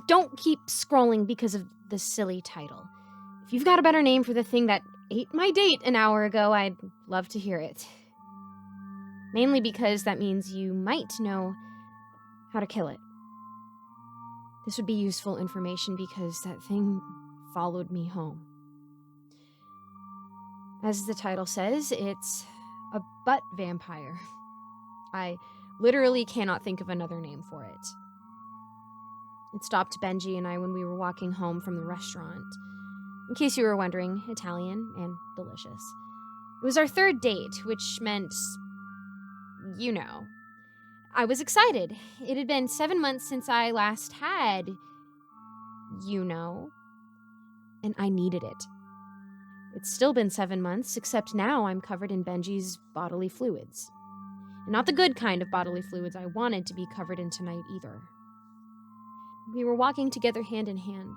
Don't keep scrolling because of the silly title. If you've got a better name for the thing that ate my date an hour ago, I'd love to hear it. Mainly because that means you might know how to kill it. This would be useful information because that thing followed me home. As the title says, it's a butt vampire. I literally cannot think of another name for it. It stopped Benji and I when we were walking home from the restaurant. In case you were wondering, Italian and delicious. It was our third date, which meant, you know. I was excited. It had been 7 months since I last had, you know, and I needed it. It's still been 7 months, except now I'm covered in Benji's bodily fluids. And not the good kind of bodily fluids I wanted to be covered in tonight either. We were walking together hand in hand.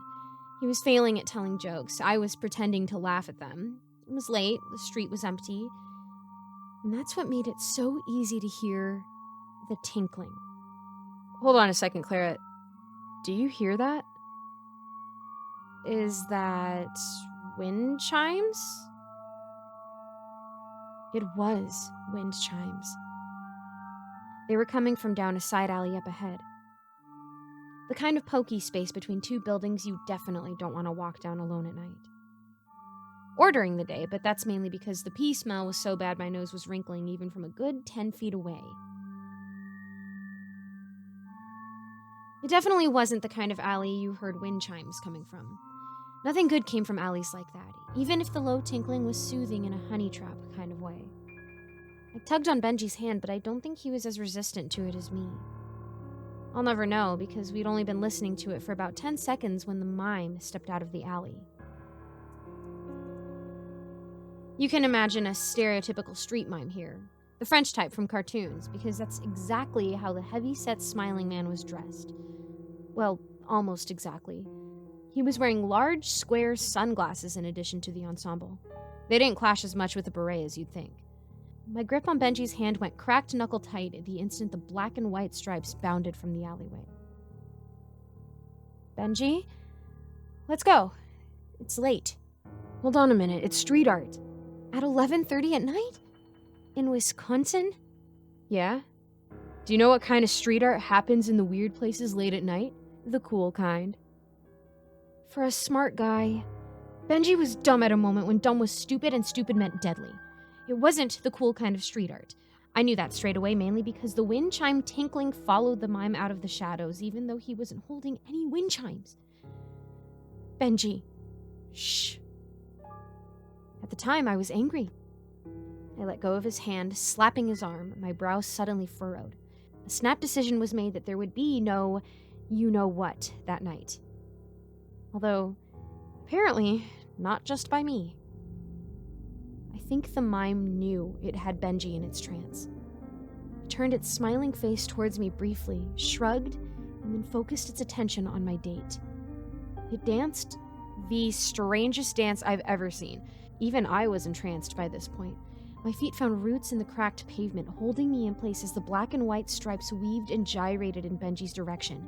He was failing at telling jokes. I was pretending to laugh at them. It was late, the street was empty, and that's what made it so easy to hear the tinkling. Hold on a second, Clara. Do you hear that? Is that wind chimes? It was wind chimes. They were coming from down a side alley up ahead. The kind of pokey space between two buildings you definitely don't want to walk down alone at night. Or during the day, but that's mainly because the pee smell was so bad my nose was wrinkling even from a good 10 feet away. It definitely wasn't the kind of alley you heard wind chimes coming from. Nothing good came from alleys like that, even if the low tinkling was soothing in a honey trap kind of way. I tugged on Benji's hand, but I don't think he was as resistant to it as me. I'll never know, because we'd only been listening to it for about 10 seconds when the mime stepped out of the alley. You can imagine a stereotypical street mime here, the French type from cartoons, because that's exactly how the heavy-set smiling man was dressed. Well, almost exactly. He was wearing large, square sunglasses in addition to the ensemble. They didn't clash as much with the beret as you'd think. My grip on Benji's hand went cracked knuckle tight at the instant the black and white stripes bounded from the alleyway. Benji? Let's go. It's late. Hold on a minute, it's street art. At 11:30 at night? In Wisconsin? Yeah? Do you know what kind of street art happens in the weird places late at night? The cool kind. For a smart guy, Benji was dumb at a moment when dumb was stupid and stupid meant deadly. It wasn't the cool kind of street art. I knew that straight away, mainly because the wind chime tinkling followed the mime out of the shadows, even though he wasn't holding any wind chimes. Benji. Shh. At the time, I was angry. I let go of his hand, slapping his arm, my brow suddenly furrowed. A snap decision was made that there would be no you-know-what that night. Although, apparently, not just by me. I think the mime knew it had Benji in its trance. It turned its smiling face towards me briefly, shrugged, and then focused its attention on my date. It danced the strangest dance I've ever seen. Even I was entranced by this point. My feet found roots in the cracked pavement, holding me in place as the black and white stripes weaved and gyrated in Benji's direction.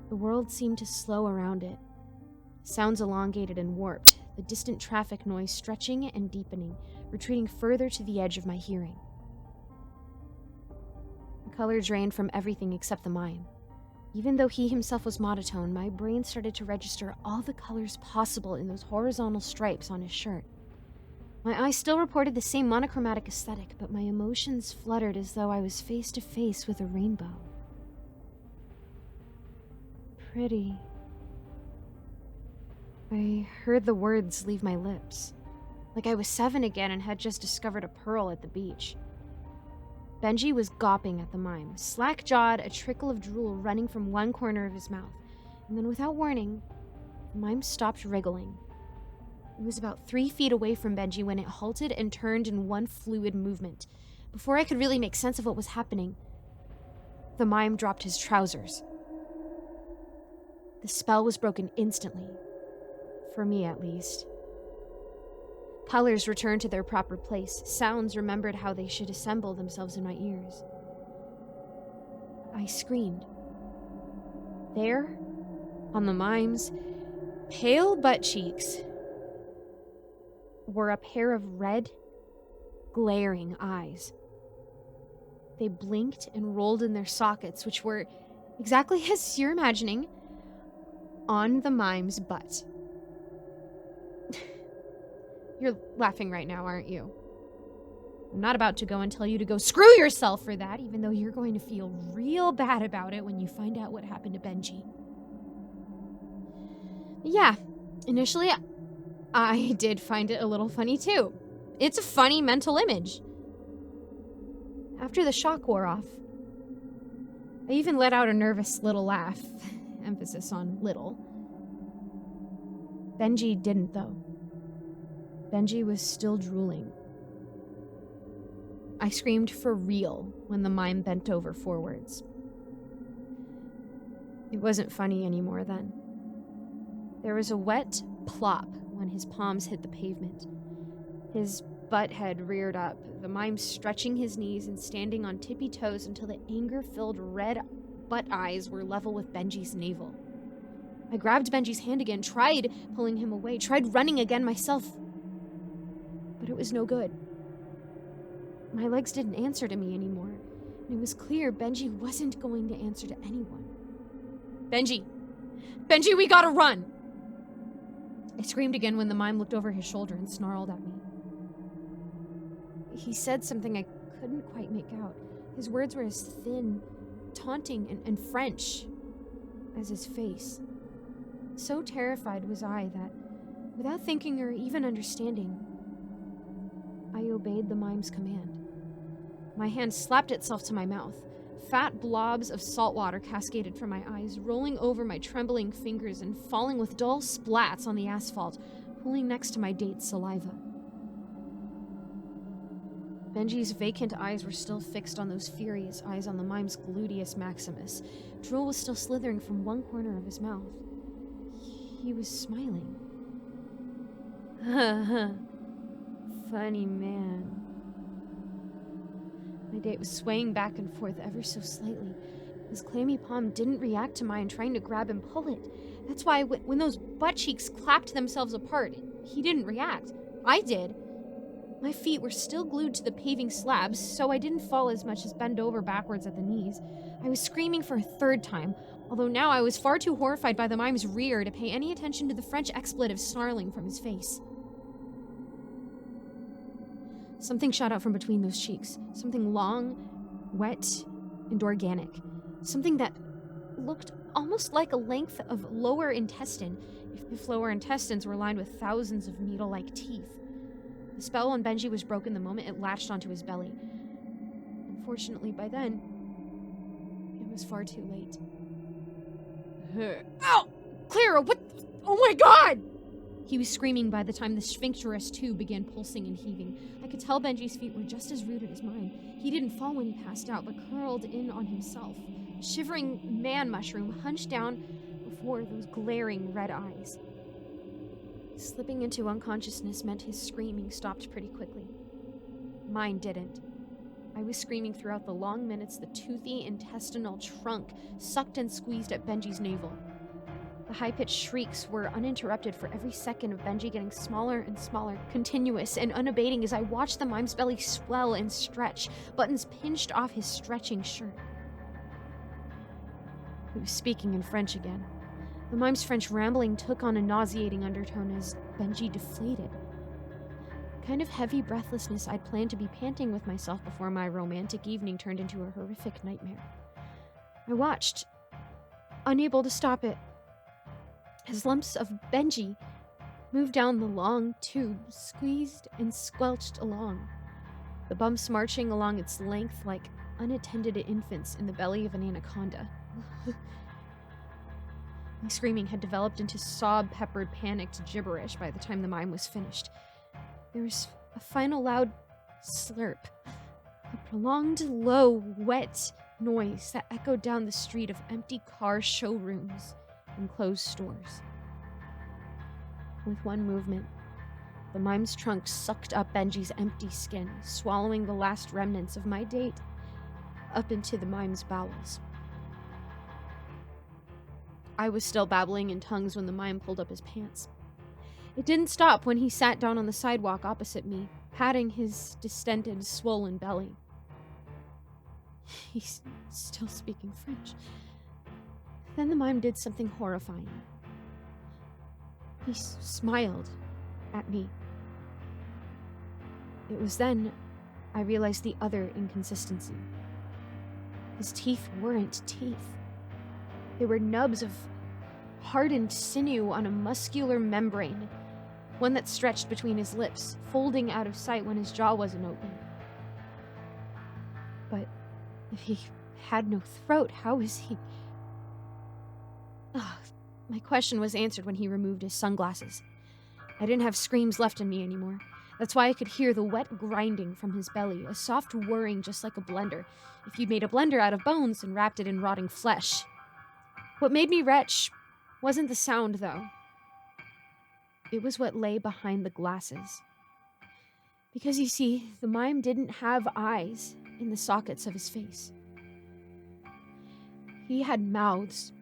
The world seemed to slow around it. Sounds elongated and warped, the distant traffic noise stretching and deepening, retreating further to the edge of my hearing. The color drained from everything except the mime. Even though he himself was monotone, my brain started to register all the colors possible in those horizontal stripes on his shirt. My eyes still reported the same monochromatic aesthetic, but my emotions fluttered as though I was face to face with a rainbow. Pretty. I heard the words leave my lips, like I was 7 again and had just discovered a pearl at the beach. Benji was gawping at the mime, slack-jawed, a trickle of drool running from one corner of his mouth, and then without warning, the mime stopped wriggling. It was about 3 feet away from Benji when it halted and turned in one fluid movement. Before I could really make sense of what was happening, the mime dropped his trousers. The spell was broken instantly. For me, at least. Colors returned to their proper place. Sounds remembered how they should assemble themselves in my ears. I screamed. There, On the mime's pale butt cheeks were a pair of red, glaring eyes. They blinked and rolled in their sockets, which were exactly as you're imagining, on the mime's butt. You're laughing right now, aren't you? I'm not about to go and tell you to go screw yourself for that, even though you're going to feel real bad about it when you find out what happened to Benji. Yeah, initially, I did find it a little funny too. It's a funny mental image. After the shock wore off, I even let out a nervous little laugh. Emphasis on little. Benji didn't, though. Benji was still drooling. I screamed for real when the mime bent over forwards. It wasn't funny anymore then. There was a wet plop when his palms hit the pavement. His butt head reared up, the mime stretching his knees and standing on tippy toes until the anger-filled red butt eyes were level with Benji's navel. I grabbed Benji's hand again, tried pulling him away, tried running again myself. But it was no good. My legs didn't answer to me anymore, and it was clear Benji wasn't going to answer to anyone. Benji! Benji, we gotta run! I screamed again when the mime looked over his shoulder and snarled at me. He said something I couldn't quite make out. His words were as thin, taunting, and French as his face. So terrified was I that, without thinking or even understanding, I obeyed the mime's command. My hand slapped itself to my mouth. Fat blobs of salt water cascaded from my eyes, rolling over my trembling fingers and falling with dull splats on the asphalt, pooling next to my date's saliva. Benji's vacant eyes were still fixed on those furious eyes on the mime's gluteus maximus. Drool was still slithering from one corner of his mouth. He was smiling. Funny man. My date was swaying back and forth ever so slightly. His clammy palm didn't react to mine trying to grab and pull it. That's why when those butt cheeks clapped themselves apart, he didn't react. I did. My feet were still glued to the paving slabs, so I didn't fall as much as bend over backwards at the knees. I was screaming for a third time, although now I was far too horrified by the mime's rear to pay any attention to the French expletive snarling from his face. Something shot out from between those cheeks. Something long, wet, and organic. Something that looked almost like a length of lower intestine, if lower intestines were lined with thousands of needle-like teeth. The spell on Benji was broken the moment it latched onto his belly. Unfortunately, by then, it was far too late. Ow! Clara, what? Oh my god! He was screaming by the time the sphincterous tube began pulsing and heaving. I could tell Benji's feet were just as rooted as mine. He didn't fall when he passed out, but curled in on himself. Shivering man mushroom hunched down before those glaring red eyes. Slipping into unconsciousness meant his screaming stopped pretty quickly. Mine didn't. I was screaming throughout the long minutes the toothy intestinal trunk sucked and squeezed at Benji's navel. The high-pitched shrieks were uninterrupted for every second of Benji getting smaller and smaller, continuous and unabating as I watched the mime's belly swell and stretch, buttons pinched off his stretching shirt. He was speaking in French again. The mime's French rambling took on a nauseating undertone as Benji deflated. The kind of heavy breathlessness I'd planned to be panting with myself before my romantic evening turned into a horrific nightmare. I watched, unable to stop it, as lumps of Benji moved down the long tube, squeezed and squelched along, the bumps marching along its length like unattended infants in the belly of an anaconda. My screaming had developed into sob-peppered, panicked gibberish by the time the mime was finished. There was a final loud slurp, a prolonged, low, wet noise that echoed down the street of empty car showrooms and closed stores. With one movement, the mime's trunk sucked up Benji's empty skin, swallowing the last remnants of my date up into the mime's bowels. I was still babbling in tongues when the mime pulled up his pants. It didn't stop when he sat down on the sidewalk opposite me, patting his distended, swollen belly. He's still speaking French. Then the mime did something horrifying. He smiled at me. It was then I realized the other inconsistency. His teeth weren't teeth. They were nubs of hardened sinew on a muscular membrane, one that stretched between his lips, folding out of sight when his jaw wasn't open. But if he had no throat, how was he... My question was answered when he removed his sunglasses. I didn't have screams left in me anymore. That's why I could hear the wet grinding from his belly, a soft whirring just like a blender, if you'd made a blender out of bones and wrapped it in rotting flesh. What made me retch wasn't the sound, though. It was what lay behind the glasses. Because, you see, the mime didn't have eyes in the sockets of his face. He had mouths.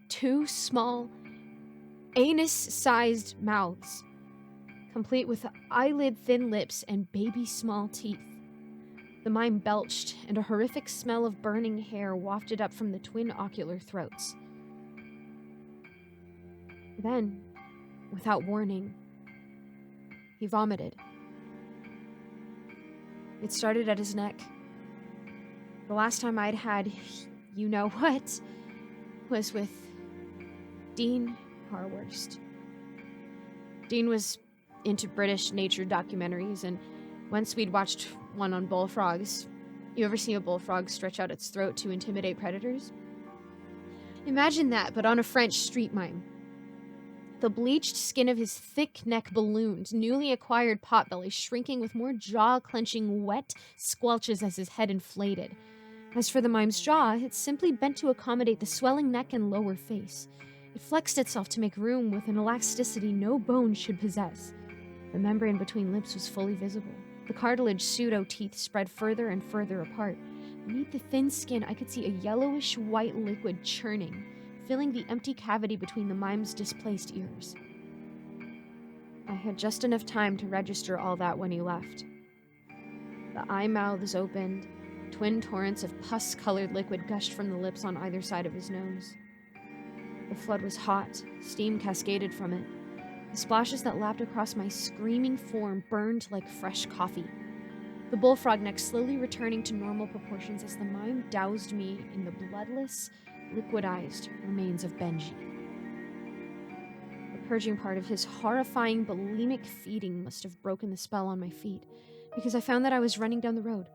2 small, anus-sized mouths, complete with eyelid-thin lips and baby-small teeth. The mime belched, and a horrific smell of burning hair wafted up from the twin ocular throats. Then, without warning, he vomited. It started at his neck. The last time I'd had you-know-what was with Dean Harworst. Dean was into British nature documentaries, and once we'd watched one on bullfrogs. You ever see a bullfrog stretch out its throat to intimidate predators? Imagine that, but on a French street mime. The bleached skin of his thick neck ballooned, newly acquired potbelly shrinking with more jaw-clenching wet squelches as his head inflated. As for the mime's jaw, it simply bent to accommodate the swelling neck and lower face. It flexed itself to make room with an elasticity no bone should possess. The membrane between lips was fully visible. The cartilage pseudo-teeth spread further and further apart. Beneath the thin skin, I could see a yellowish-white liquid churning, filling the empty cavity between the mime's displaced ears. I had just enough time to register all that when he left. The eye mouths opened. Twin torrents of pus-colored liquid gushed from the lips on either side of his nose. The flood was hot. Steam cascaded from it. The splashes that lapped across my screaming form burned like fresh coffee. The bullfrog neck slowly returning to normal proportions as the mime doused me in the bloodless, liquidized remains of Benji. The purging part of his horrifying bulimic feeding must have broken the spell on my feet, because I found that I was running down the road.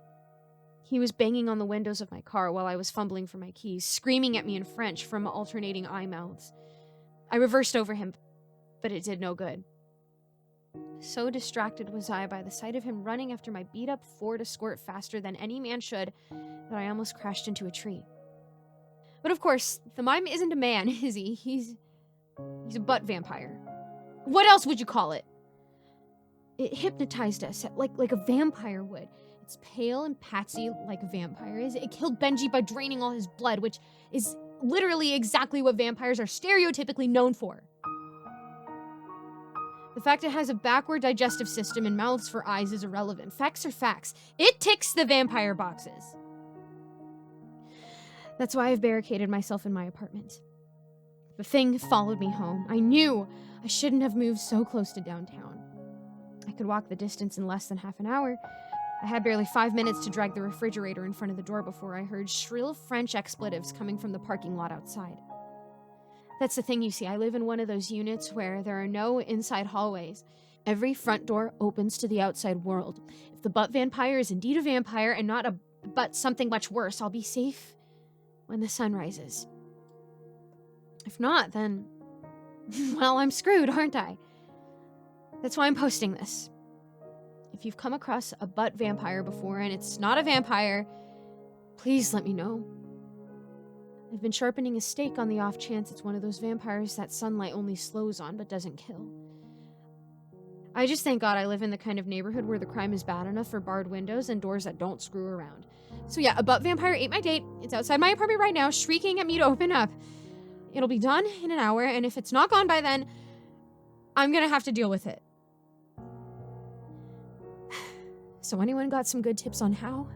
He was banging on the windows of my car while I was fumbling for my keys, screaming at me in French from alternating eye mouths. I reversed over him, but it did no good. So distracted was I by the sight of him running after my beat-up Ford Escort faster than any man should that I almost crashed into a tree. But of course, the mime isn't a man, is he? He's a butt vampire. What else would you call it? It hypnotized us like a vampire would. It's pale and patsy like a vampire is. It killed Benji by draining all his blood, which is literally exactly what vampires are stereotypically known for. The fact it has a backward digestive system and mouths for eyes is irrelevant. Facts are facts. It ticks the vampire boxes. That's why I've barricaded myself in my apartment. The thing followed me home. I knew I shouldn't have moved so close to downtown. I could walk the distance in less than half an hour. I had barely 5 minutes to drag the refrigerator in front of the door before I heard shrill French expletives coming from the parking lot outside. That's the thing, you see. I live in one of those units where there are no inside hallways. Every front door opens to the outside world. If the butt vampire is indeed a vampire and not but something much worse, I'll be safe when the sun rises. If not, then, well, I'm screwed, aren't I? That's why I'm posting this. If you've come across a butt vampire before and it's not a vampire, please let me know. I've been sharpening a stake on the off chance it's one of those vampires that sunlight only slows on but doesn't kill. I just thank God I live in the kind of neighborhood where the crime is bad enough for barred windows and doors that don't screw around. So yeah, a butt vampire ate my date. It's outside my apartment right now, shrieking at me to open up. It'll be done in an hour, and if it's not gone by then, I'm gonna have to deal with it. So anyone got some good tips on how?